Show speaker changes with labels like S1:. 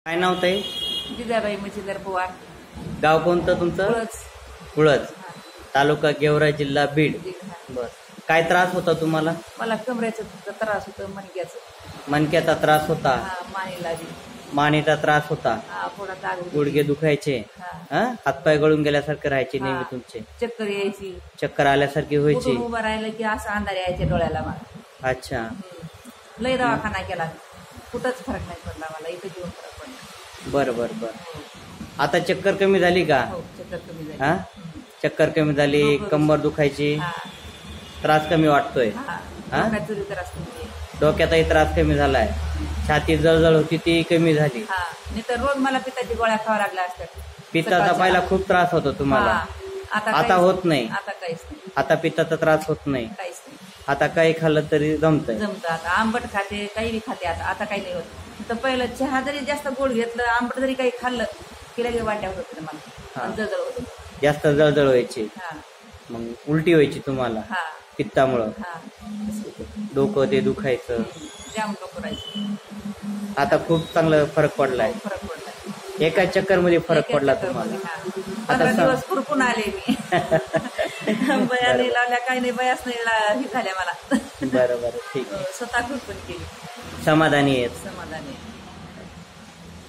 S1: काय नाव ताई?
S2: जिजाबाई मच्छीदार पवार.
S1: गाव कोणतं तुमचं?
S2: कुळच.
S1: कुळच. तालुका गेवराई, जिल्हा बीड. बर. काय त्रास होता तुम्हाला?
S2: मला कमरेचा त्रास होता, मणक्याचा.
S1: मणक्याचा त्रास होता,
S2: मानेला बी.
S1: मानेचा त्रास होता,
S2: थोडा दाग होता.
S1: गुडघे दुखायचे, हातपाय गळून गेल्यासारखे राहायचे नेहमी तुमचे,
S2: चक्कर यायची,
S1: चक्कर आल्यासारखी व्हायची,
S2: उभं राहिलं की असं अंधार यायचे डोळ्याला मला.
S1: अच्छा.
S2: लय दवाखाना केला, कुठंच फरक नाही पडला मला. इथं जेवण फरक पडला.
S1: बर बर बर. आता चक्कर कमी झाली का?
S2: हो, चक्कर कमी झाली.
S1: चक्कर कमी झाली, कंबर दुखायची, त्रास कमी वाटतोय, डोक्याचाही त्रास कमी झालाय, छाती जळजळ होती ती कमी झाली.
S2: नाही तर रोज मला पित्ताची गोळ्या खावा लागल्या असतात.
S1: पित्ताचा पहिला खूप त्रास होतो तुम्हाला, आता होत नाही.
S2: आता काहीच नाही.
S1: आता पित्ताचा त्रास होत नाही.
S2: काहीच नाही.
S1: आता काही खाल्लं तरी जमतंय.
S2: आता आंबट खाते, काही बी खाते. आता काही नाही होत. तर पहिलं चहा जरी जास्त गोड घेतलं, आंबट जरी काही खाल्लं की लगे वाट्या होत मला, जळजळ होत,
S1: जास्त जळजळ व्हायची, मग उलटी व्हायची तुम्हाला पित्तामुळं, डोकं ते दुखायचं,
S2: जाम डोकं राहायचं.
S1: आता खूप चांगला फरक पडलाय.
S2: फरक पडला.
S1: एका चक्कर मध्ये फरक पडला तुम्हाला.
S2: 15 दिवस खुरपून आले मी. बया नाही लावल्या, काही नाही, बयाच नाही हे झाल्या मला.
S1: बरं बरं, ठीक आहे.
S2: स्वतः खुरपून केली.
S1: समाधानी आहेत.
S2: समाधानी.